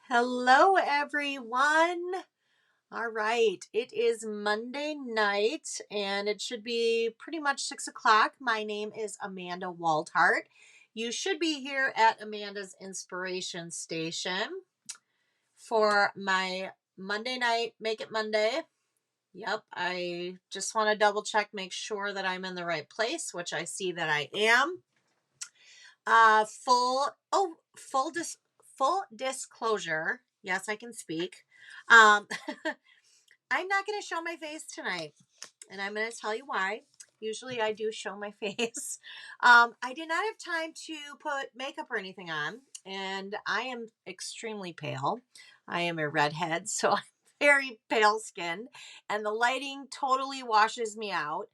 Hello, everyone. All right, it is Monday night and it should be pretty much 6 o'clock. My name is Amanda Waldhart. You should be here at Amanda's Inspiration Station for my Monday night Make It Monday. Yep, I just want to double check, make sure that I'm in the right place, which I see that I am. Full oh full dis full disclosure. Yes, I can speak. Um, I'm not going to show my face tonight, and I'm going to tell you why. Usually, I do show my face. I did not have time to put makeup or anything on, and I am extremely pale. I am a redhead, so I'm very pale skinned, and the lighting totally washes me out.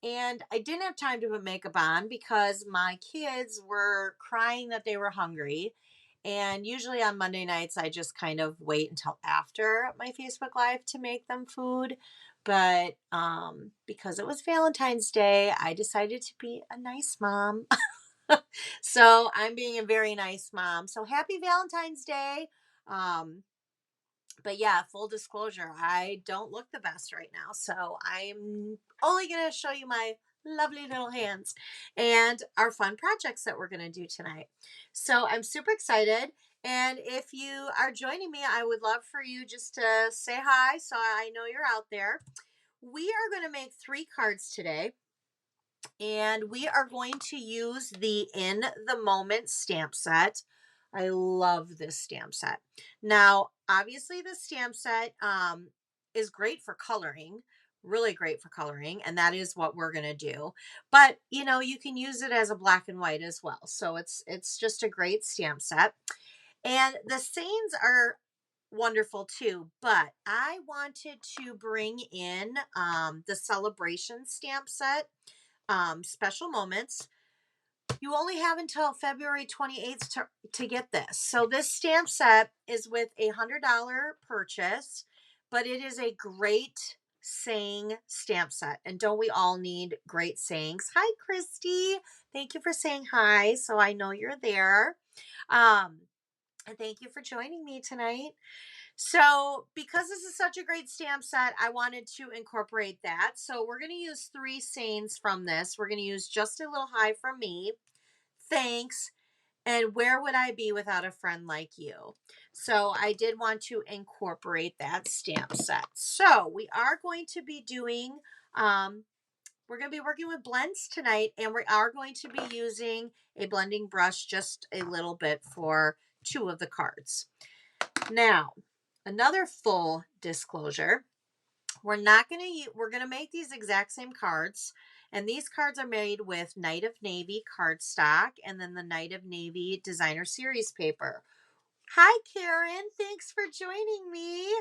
And I didn't have time to put makeup on because my kids were crying that they were hungry. And usually on Monday nights, I just kind of wait until after my Facebook Live to make them food. But because it was Valentine's Day, I decided to be a nice mom. So I'm being a very nice mom. So happy Valentine's Day. Um, but yeah, full disclosure, I don't look the best right now. So I'm only going to show you my lovely little hands and our fun projects that we're going to do tonight. So I'm super excited. And if you are joining me, I would love for you just to say hi so I know you're out there. We are going to make 3 cards today. And we are going to use the In the Moment stamp set. I love this stamp set. Now, obviously, the stamp set is great for coloring, really great for coloring, and that is what we're going to do. But you can use it as a black and white as well. So it's just a great stamp set. And the sayings are wonderful too, but I wanted to bring in the celebration stamp set, special moments. You only have until February 28th to get this. So this stamp set is with a $100 purchase, but it is a great saying stamp set. And don't we all need great sayings? Hi, Christy. Thank you for saying hi. So I know you're there. Um, and thank you for joining me tonight. So, because this is such a great stamp set, I wanted to incorporate that. So, we're going to use 3 sayings from this. We're going to use Just a Little Hi from Me, Thanks, and Where Would I Be Without a Friend Like You? So, I did want to incorporate that stamp set. So, we are going to be doing, we're going to be working with blends tonight, and we are going to be using a blending brush just a little bit for 2 of the cards. Now, another full disclosure, we're going to make these exact same cards, and these cards are made with Night of Navy cardstock and then the Night of Navy designer series paper. Hi, Karen. Thanks for joining me.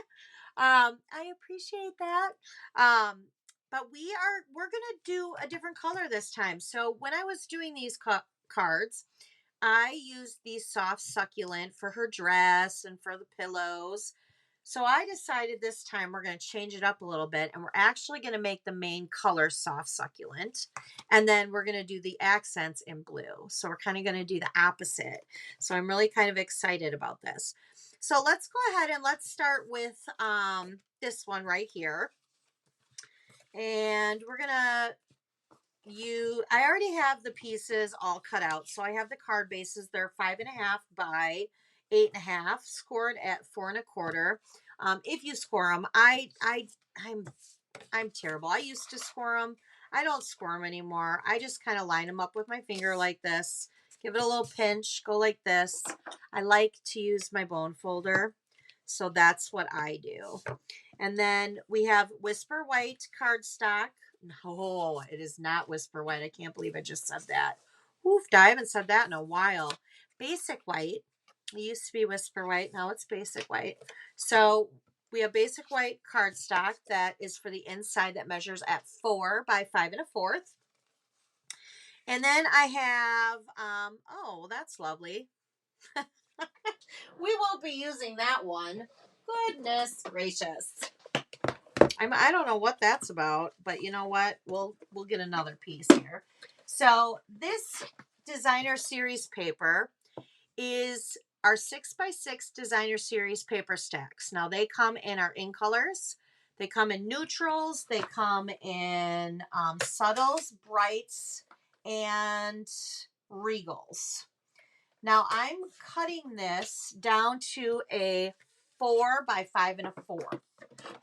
I appreciate that. But we're going to do a different color this time. So when I was doing these cards, I used the soft succulent for her dress and for the pillows. So I decided this time we're going to change it up a little bit, and we're actually going to make the main color soft succulent. And then we're going to do the accents in blue. So we're kind of going to do the opposite. So I'm really kind of excited about this. So let's go ahead and let's start with this one right here. And we're going to I already have the pieces all cut out. So I have the card bases. They're 5.5 by 8.5, scored at 4 1/4. If you score them, I'm terrible. I used to score them. I don't score them anymore. I just kind of line them up with my finger like this. Give it a little pinch. Go like this. I like to use my bone folder. So that's what I do. And then we have Whisper White cardstock. No, it is not Whisper White. I can't believe I just said that. Oof, I haven't said that in a while. Basic White. It used to be Whisper White. Now it's Basic White. So we have Basic White cardstock that is for the inside that measures at 4 by 5 1/4. And then I have, oh, that's lovely. We won't be using that one. Goodness gracious. I don't know what that's about, but you know what? We'll get another piece here. So this designer series paper is our 6x6 Designer Series paper stacks. Now they come in our in colors. They come in neutrals. They come in subtles, brights, and regals. Now I'm cutting this down to a 4 by 5 1/4.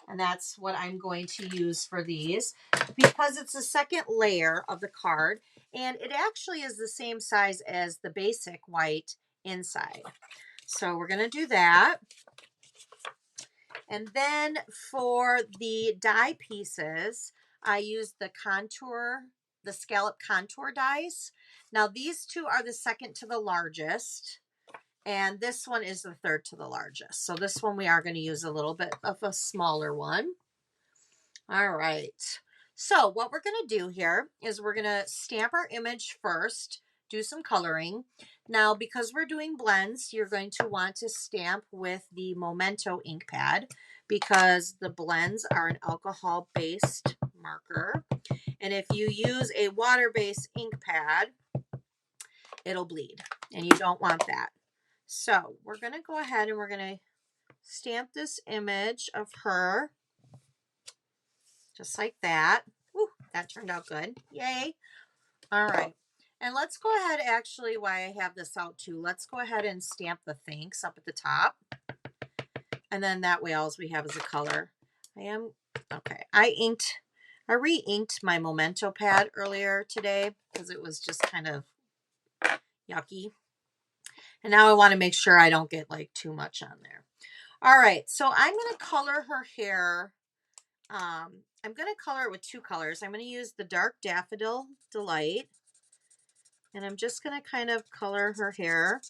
And that's what I'm going to use for these because it's the second layer of the card. And it actually is the same size as the basic white inside. So we're going to do that. And then for the die pieces, I use the scallop contour dies. Now these two are the second to the largest. And this one is the third to the largest. So this one we are going to use a little bit of a smaller one. All right. So what we're going to do here is we're going to stamp our image first, do some coloring. Now, because we're doing blends, you're going to want to stamp with the Memento ink pad because the blends are an alcohol-based marker. And if you use a water-based ink pad, it'll bleed, and you don't want that. So we're going to go ahead and we're going to stamp this image of her just like that. Ooh, that turned out good. Yay. All right. And let's go ahead, actually, while I have this out too, let's go ahead and stamp the thanks up at the top. And then that way all we have is a color. Okay. I re-inked my Memento pad earlier today because it was just kind of yucky. And now I want to make sure I don't get like too much on there. All right. So I'm going to color her hair. I'm going to color it with two colors. I'm going to use the Dark Daffodil Delight. And I'm just going to kind of color her hair.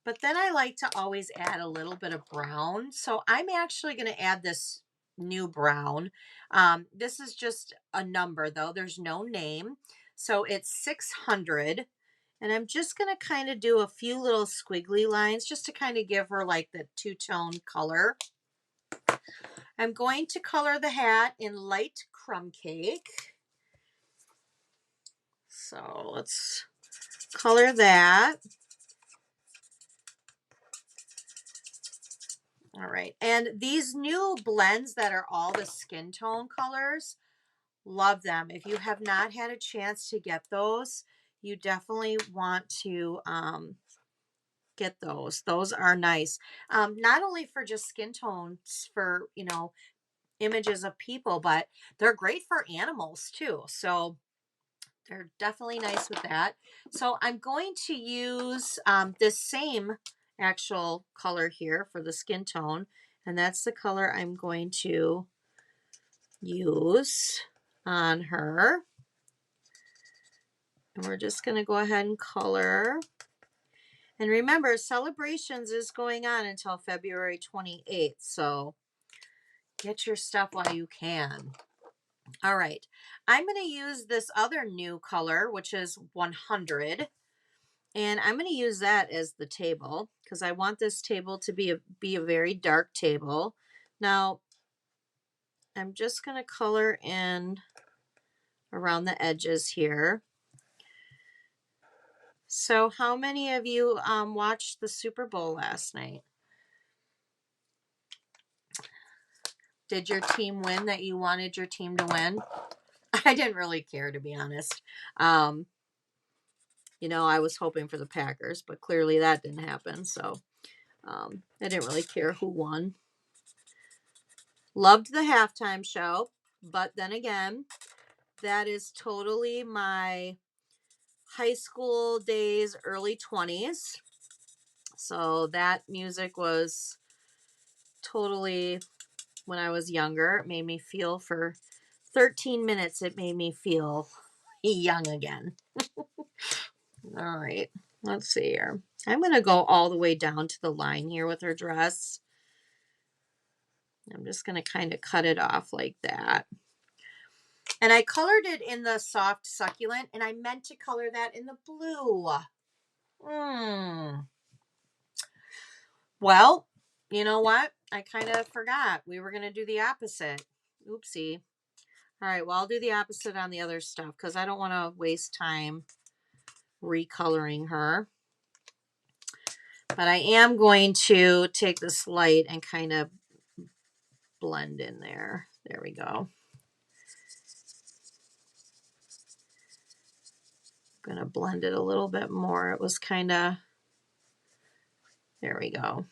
But then I like to always add a little bit of brown. So I'm actually going to add this new brown. This is just a number though. There's no name. So it's 600. And I'm just going to kind of do a few little squiggly lines just to kind of give her like the two-tone color. I'm going to color the hat in light crumb cake. So let's color that. All right. And these new blends that are all the skin tone colors, love them. If you have not had a chance to get those, you definitely want to get those. Those are nice. Not only for just skin tones for, images of people, but they're great for animals too. So they're definitely nice with that. So I'm going to use this same actual color here for the skin tone. And that's the color I'm going to use on her. And we're just going to go ahead and color. And remember, Celebrations is going on until February 28th. So get your stuff while you can. All right. I'm going to use this other new color, which is 100. And I'm going to use that as the table because I want this table to be a very dark table. Now, I'm just going to color in around the edges here. So how many of you watched the Super Bowl last night? Did your team win that you wanted your team to win? I didn't really care, to be honest. I was hoping for the Packers, but clearly that didn't happen. So I didn't really care who won. Loved the halftime show, but then again, that is totally my high school days, early 20s. So that music was totally when I was younger. It made me feel for 13 minutes, it made me feel young again. All right, let's see here. I'm going to go all the way down to the line here with her dress. I'm just going to kind of cut it off like that. And I colored it in the soft succulent, and I meant to color that in the blue. Well, you know what? I kind of forgot. We were going to do the opposite. Oopsie. All right, well, I'll do the opposite on the other stuff because I don't want to waste time recoloring her. But I am going to take this light and kind of blend in there. There we go. I'm going to blend it a little bit more. It was kind of, there we go.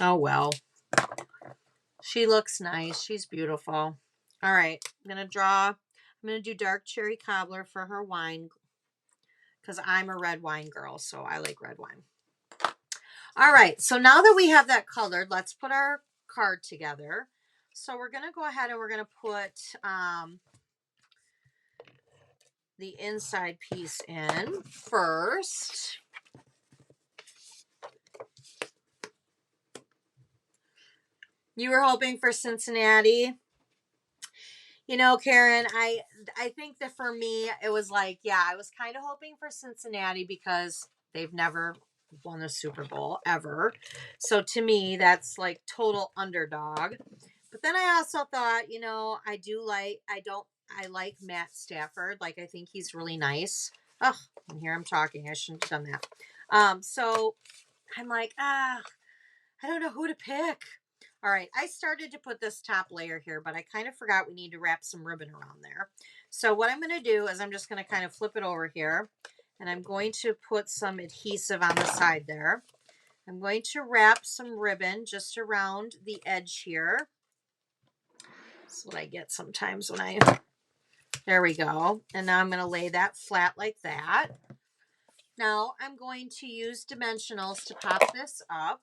Oh, well. She looks nice. She's beautiful. All right. I'm going to do dark cherry cobbler for her wine because I'm a red wine girl, so I like red wine. All right. So now that we have that colored, let's put our card together. So we're going to go ahead and we're going to put the inside piece in first. You were hoping for Cincinnati. You know, Karen, I think that for me, it was like, yeah, I was kind of hoping for Cincinnati because they've never won a Super Bowl ever. So to me, that's like total underdog. But then I also thought, you know, I like Matt Stafford. Like, I think he's really nice. Oh, and here I'm talking. I shouldn't have done that. So I'm like, I don't know who to pick. All right, I started to put this top layer here, but I kind of forgot we need to wrap some ribbon around there. So what I'm going to do is I'm just going to kind of flip it over here, and I'm going to put some adhesive on the side there. I'm going to wrap some ribbon just around the edge here. That's what I get sometimes when there we go. And now I'm going to lay that flat like that. Now I'm going to use dimensionals to pop this up.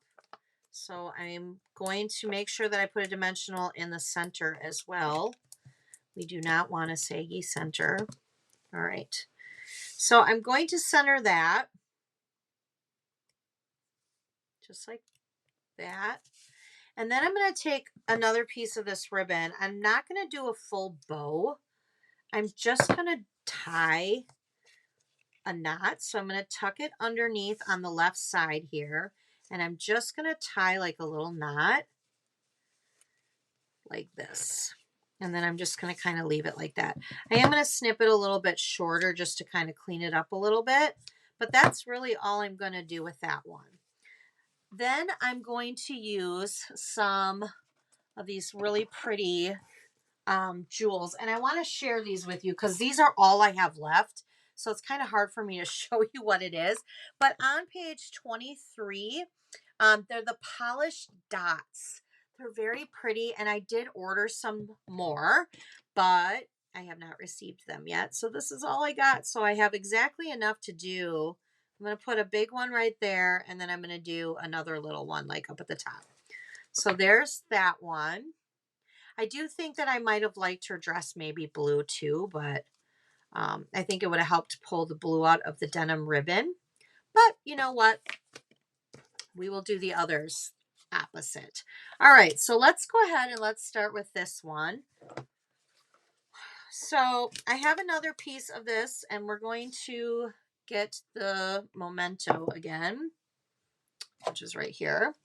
So I'm going to make sure that I put a dimensional in the center as well. We do not want a saggy center. All right. So I'm going to center that. Just like that. And then I'm going to take another piece of this ribbon. I'm not going to do a full bow. I'm just going to tie a knot. So I'm going to tuck it underneath on the left side here. And I'm just going to tie like a little knot like this. And then I'm just going to kind of leave it like that. I am going to snip it a little bit shorter just to kind of clean it up a little bit. But that's really all I'm going to do with that one. Then I'm going to use some of these really pretty jewels. And I want to share these with you because these are all I have left. So it's kind of hard for me to show you what it is. But on page 23, they're the polished dots. They're very pretty. And I did order some more, but I have not received them yet. So this is all I got. So I have exactly enough to do. I'm going to put a big one right there. And then I'm going to do another little one like up at the top. So there's that one. I do think that I might have liked her dress maybe blue too, but I think it would have helped pull the blue out of the denim ribbon. But you know what? We will do the others opposite. All right, so let's go ahead and let's start with this one. So I have another piece of this, and we're going to get the memento again, which is right here.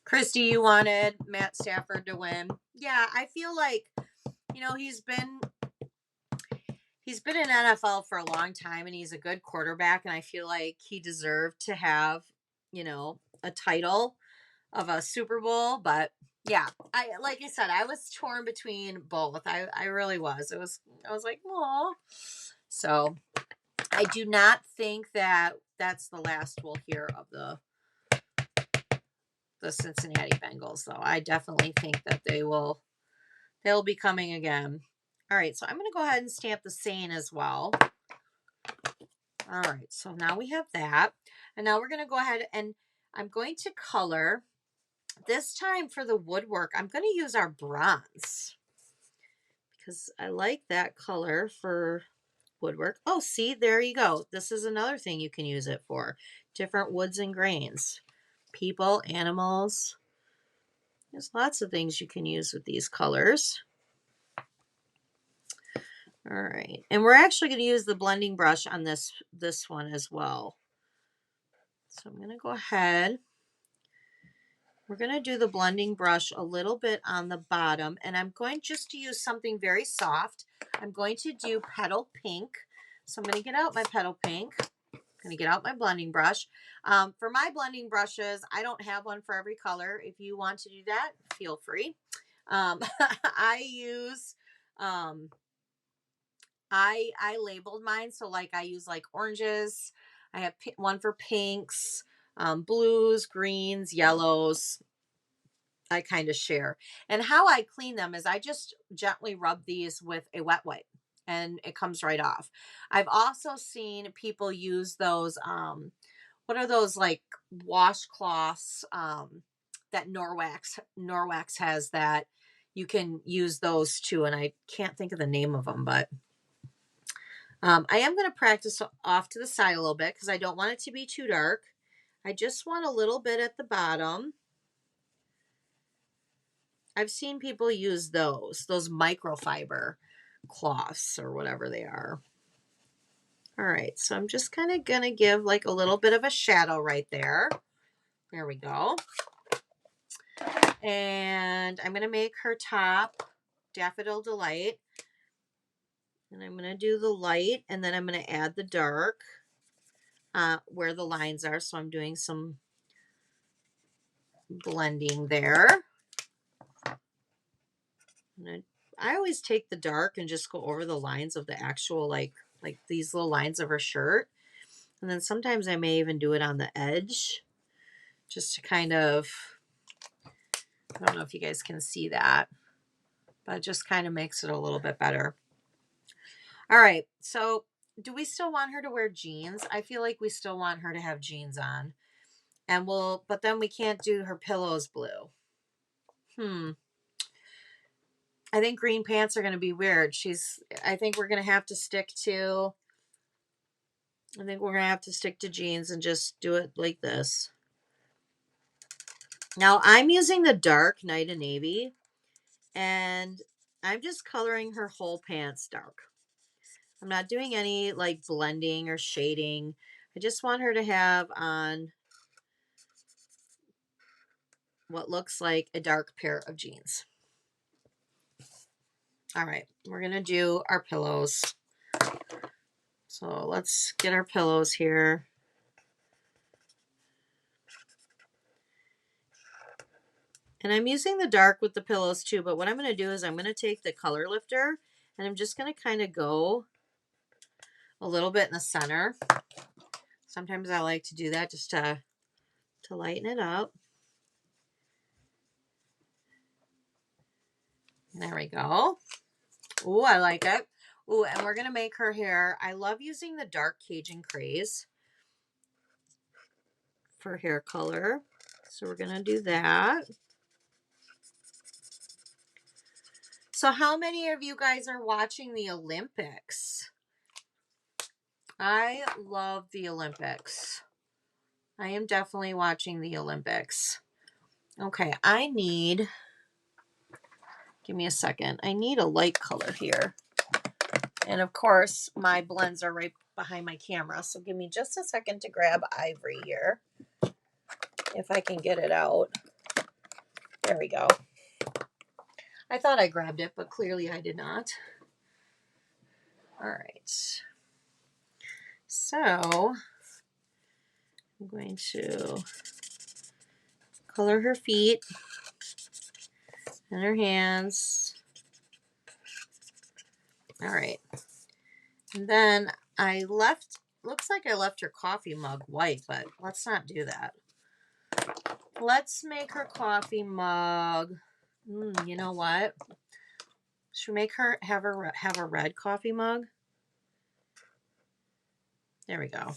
Christy, you wanted Matt Stafford to win. Yeah, I feel like, you know, he's been in NFL for a long time and he's a good quarterback. And I feel like he deserved to have, you know, a title of a Super Bowl. But yeah, like I said, I was torn between both. I really was. I was like, oh. So I do not think that that's the last we'll hear of the Cincinnati Bengals, though. I definitely think that they'll be coming again. All right, so I'm going to go ahead and stamp the saying as well. All right, so now we have that. And now we're going to go ahead and I'm going to color. This time for the woodwork, I'm going to use our bronze because I like that color for woodwork. Oh, see, there you go. This is another thing you can use it for. Different woods and grains. People, animals. There's lots of things you can use with these colors. All right, and we're actually going to use the blending brush on this one as well. So I'm going to go ahead. We're going to do the blending brush a little bit on the bottom, and I'm going just to use something very soft. I'm going to do Petal Pink. So I'm going to get out my petal pink. I'm going to get out my blending brush. For my blending brushes, I don't have one for every color. If you want to do that, feel free. I use, I labeled mine. So like I use like oranges. I have one for pinks, blues, greens, yellows. I kind of share. And how I clean them is I just gently rub these with a wet wipe and it comes right off. I've also seen people use those what are those like washcloths that Norwax has, that you can use those too, and I can't think of the name of them, but I am going to practice off to the side a little bit because I don't want it to be too dark. I just want a little bit at the bottom. I've seen people use those microfiber cloths or whatever they are. All right, so I'm just kind of going to give like a little bit of a shadow right there. There we go. And I'm going to make her top Daffodil Delight. And I'm going to do the light, and then I'm going to add the dark where the lines are. So I'm doing some blending there. And I always take the dark and just go over the lines of the actual, like these little lines of her shirt. And then sometimes I may even do it on the edge just to kind of, I don't know if you guys can see that, but it just kind of makes it a little bit better. All right, so do we still want her to wear jeans? I feel like we still want her to have jeans on. And but then we can't do her pillows blue. I think green pants are going to be weird. I think we're going to have to stick to, jeans and just do it like this. Now I'm using the dark Night of Navy, and I'm just coloring her whole pants dark. I'm not doing any like blending or shading. I just want her to have on what looks like a dark pair of jeans. All right, we're going to do our pillows. So let's get our pillows here. And I'm using the dark with the pillows too, but what I'm going to do is I'm going to take the color lifter and I'm just going to kind of go a little bit in the center. Sometimes I like to do that just to lighten it up. There we go. Ooh, I like it. Ooh, and we're going to make her hair. I love using the dark Cajun Craze for hair color. So we're going to do that. So how many of you guys are watching the Olympics? I love the Olympics. I am definitely watching the Olympics. Okay, give me a second. I need a light color here. And of course, my blends are right behind my camera. So give me just a second to grab ivory here. If I can get it out. There we go. I thought I grabbed it, but clearly I did not. All right. So I'm going to color her feet and her hands. All right. And then looks like I left her coffee mug white, but let's not do that. Let's make her coffee mug. You know what? Should we make her have a red coffee mug? There we go.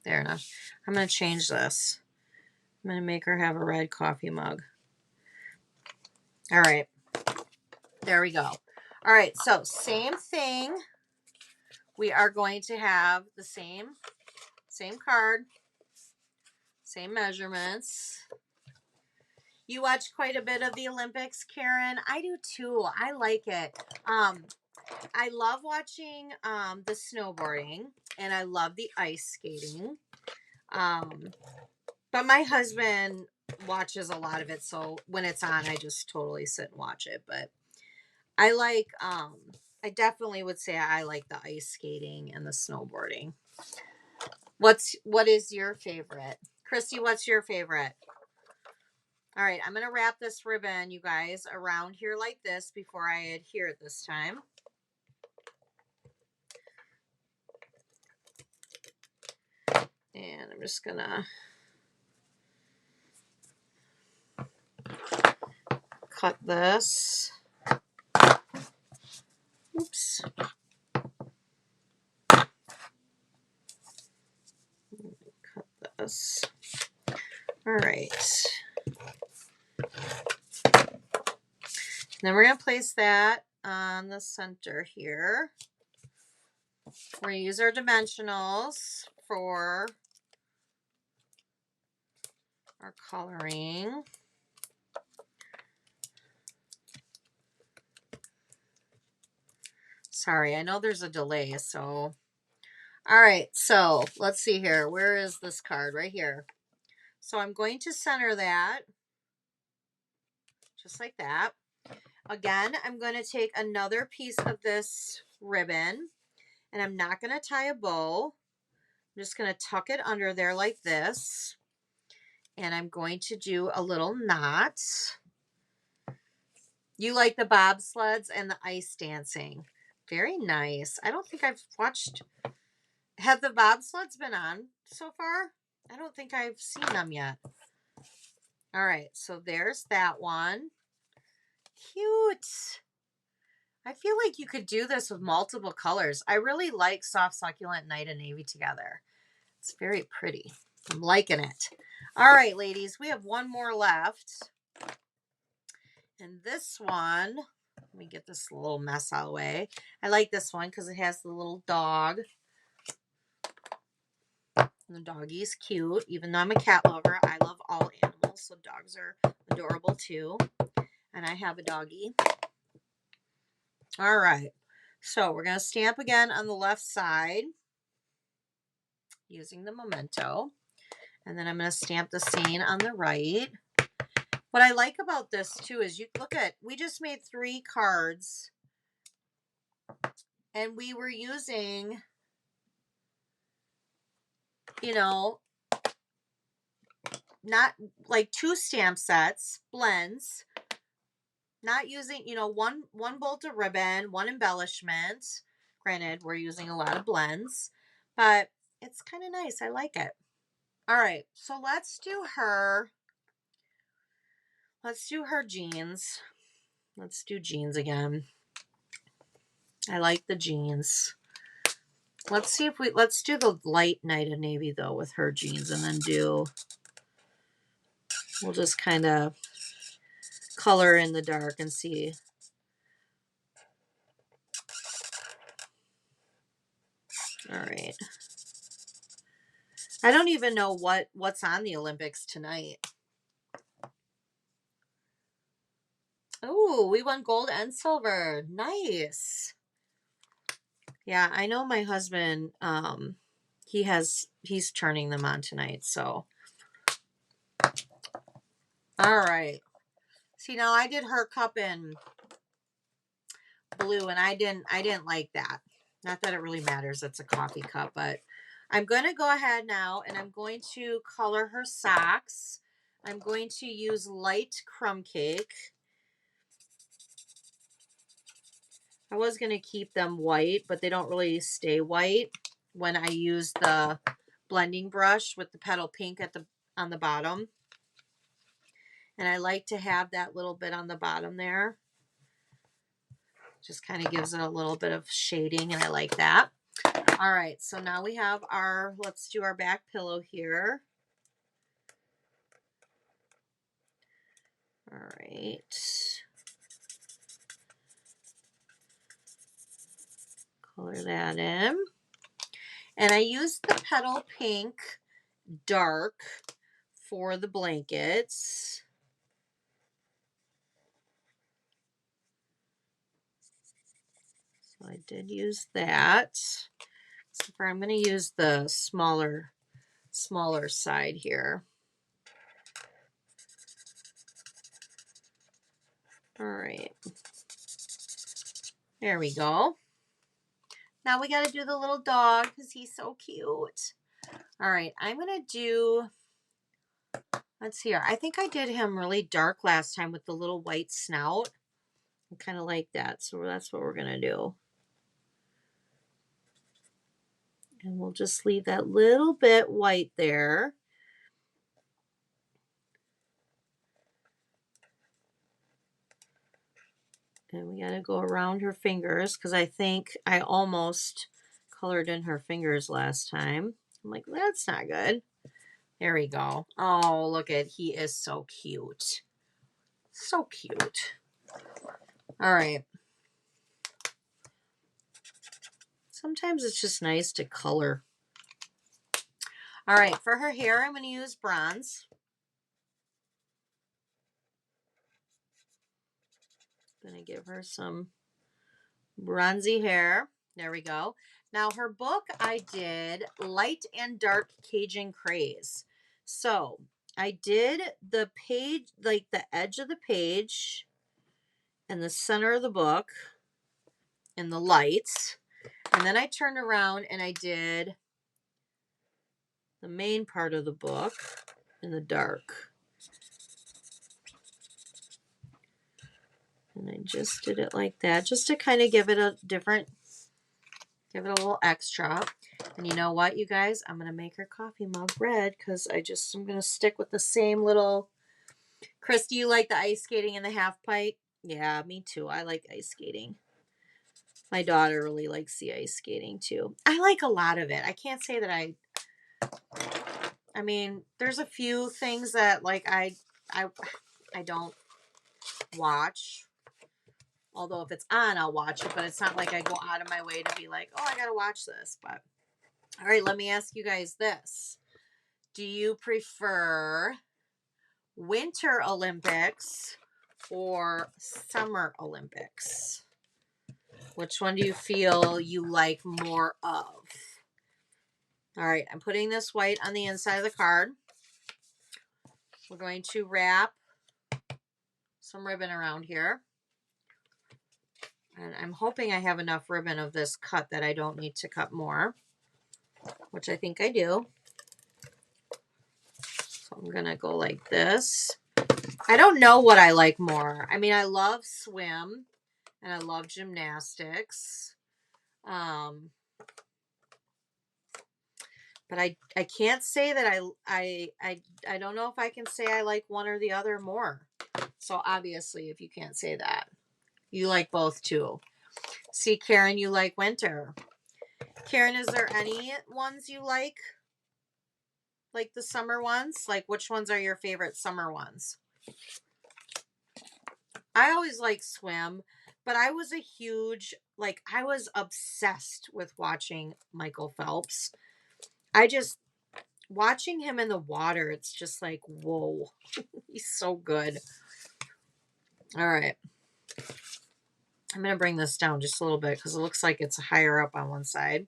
There enough. I'm going to change this. I'm going to make her have a red coffee mug. All right. There we go. All right. So same thing. We are going to have the same card, same measurements. You watch quite a bit of the Olympics, Karen. I do too. I like it. I love watching the snowboarding, and I love the ice skating. But my husband watches a lot of it, so when it's on, I just totally sit and watch it. But I like I definitely would say I like the ice skating and the snowboarding. What is your favorite? Christy, what's your favorite? All right, I'm going to wrap this ribbon, you guys, around here like this before I adhere it this time. And I'm just going to cut this. Oops. Cut this. All right. Then we're going to place that on the center here. We're going to use our dimensionals for our coloring. Sorry, I know there's a delay, so. All right, so let's see here. Where is this card? Right here. So I'm going to center that, just like that. Again, I'm going to take another piece of this ribbon, and I'm not going to tie a bow. I'm just going to tuck it under there like this, and I'm going to do a little knot. You like the bobsleds and the ice dancing. Very nice. I don't think I've watched. Have the bobsleds been on so far? I don't think I've seen them yet. All right, so there's that one. Cute. I feel like you could do this with multiple colors. I really like soft succulent night and navy together. It's very pretty. I'm liking it. All right, ladies, we have one more left. And this one, let me get this little mess out of the way. I like this one because it has the little dog. And the doggy's cute. Even though I'm a cat lover, I love all animals. So dogs are adorable too. And I have a doggy. All right. So we're going to stamp again on the left side using the memento. And then I'm going to stamp the same on the right. What I like about this too is you look at, we just made 3 cards and we were using, you know, not like 2 stamp sets, blends, not using, you know, one bolt of ribbon, 1 embellishment. Granted, we're using a lot of blends, but it's kind of nice. I like it. All right, so let's do her jeans. Let's do jeans again. I like the jeans. Let's see if let's do the light night of navy though with her jeans, and then we'll just kind of color in the dark and see. All right. I don't even know what's on the Olympics tonight. Oh, we won gold and silver. Nice. Yeah, I know my husband, he's turning them on tonight, so. All right. See, now I did her cup in blue, and I didn't like that. Not that it really matters, it's a coffee cup, but I'm going to go ahead now and I'm going to color her socks. I'm going to use light crumb cake. I was going to keep them white, but they don't really stay white when I use the blending brush with the petal pink on the bottom. And I like to have that little bit on the bottom there. Just kind of gives it a little bit of shading, and I like that. All right, so now we have let's do our back pillow here. All right. Color that in. And I used the petal pink dark for the blankets. So I did use that. So I'm going to use the smaller side here. All right. There we go. Now we got to do the little dog because he's so cute. All right, I'm going to do, let's see here. I think I did him really dark last time with the little white snout. I kind of like that. So that's what we're going to do. And we'll just leave that little bit white there. And we got to go around her fingers because I think I almost colored in her fingers last time. I'm like, that's not good. There we go. Oh, look at, he is so cute. So cute. All right. Sometimes it's just nice to color. All right, for her hair, I'm going to use bronze. I'm going to give her some bronzy hair. There we go. Now her book, I did light and dark Cajun craze. So I did the page, like the edge of the page and the center of the book and the lights. And then I turned around and I did the main part of the book in the dark. And I just did it like that, just to kind of give it a different, give it a little extra. And you know what, you guys? I'm going to make her coffee mug red because I'm going to stick with the same little. Christy, you like the ice skating in the half pipe? Yeah, me too. I like ice skating. My daughter really likes the ice skating too. I like a lot of it. I can't say that I mean, there's a few things that like I don't watch. Although if it's on, I'll watch it, but it's not like I go out of my way to be like, oh, I got to watch this. But all right, let me ask you guys this. Do you prefer Winter Olympics or Summer Olympics? Which one do you feel you like more of? All right, I'm putting this white on the inside of the card. We're going to wrap some ribbon around here. And I'm hoping I have enough ribbon of this cut that I don't need to cut more, which I think I do. So I'm going to go like this. I don't know what I like more. I mean, I love swim and I love gymnastics. But I can't say that I don't know if I can say I like one or the other more. So obviously, if you can't say that, you like both too. See, Karen, you like winter. Karen, is there any ones you like? Like the summer ones? Like which ones are your favorite summer ones? I always like swim, but I was a huge, like I was obsessed with watching Michael Phelps. Watching him in the water, it's just like, whoa, he's so good. All right. I'm going to bring this down just a little bit because it looks like it's higher up on one side.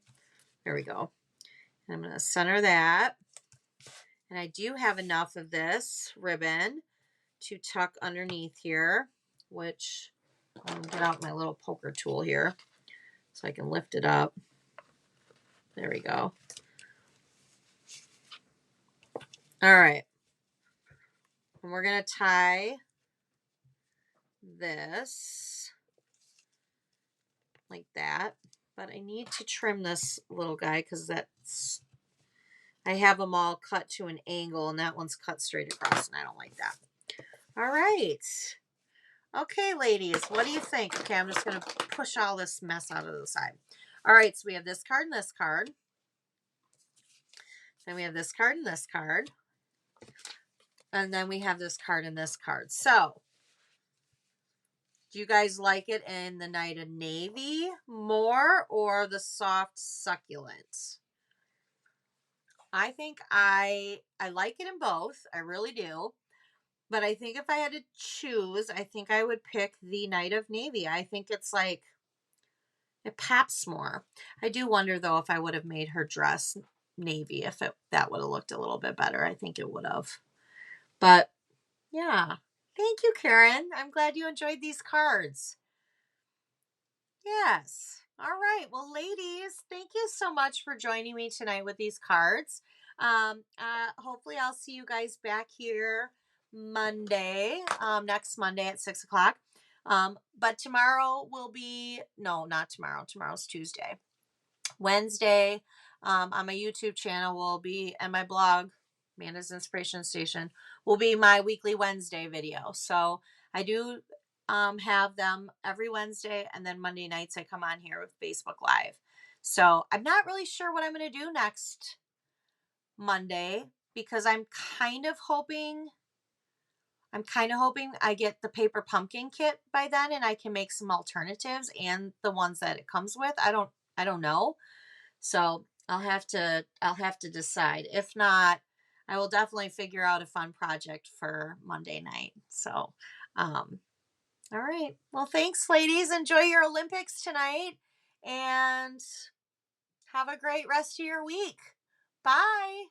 There we go. And I'm going to center that. And I do have enough of this ribbon to tuck underneath here, which I'll get out my little poker tool here so I can lift it up. There we go. All right. And we're going to tie this like that. But I need to trim this little guy because I have them all cut to an angle and that one's cut straight across and I don't like that. All right. Okay, ladies, what do you think? Okay, I'm just going to push all this mess out of the side. All right, so we have this card and this card. Then we have this card and this card. And then we have this card and this card. So, do you guys like it in the Night of Navy more or the soft succulent? I think I like it in both. I really do. But I think if I had to choose, I think I would pick the Night of Navy. I think it's like, it pops more. I do wonder, though, if I would have made her dress navy, if that would have looked a little bit better. I think it would have. But, yeah. Thank you, Karen. I'm glad you enjoyed these cards. Yes. All right. Well, ladies, thank you so much for joining me tonight with these cards. Hopefully, I'll see you guys back here Monday, next Monday at 6 o'clock. But tomorrow will be, no, not tomorrow. Tomorrow's Tuesday. Wednesday, on my YouTube channel will be, and my blog, Amanda's Inspiration Station, will be my weekly Wednesday video. So I do have them every Wednesday, and then Monday nights I come on here with Facebook Live. So I'm not really sure what I'm going to do next Monday because I'm kind of hoping I get the paper pumpkin kit by then and I can make some alternatives and the ones that it comes with. I don't know. So I'll have to decide. If not, I will definitely figure out a fun project for Monday night. So all right. Well, thanks, ladies. Enjoy your Olympics tonight and have a great rest of your week. Bye.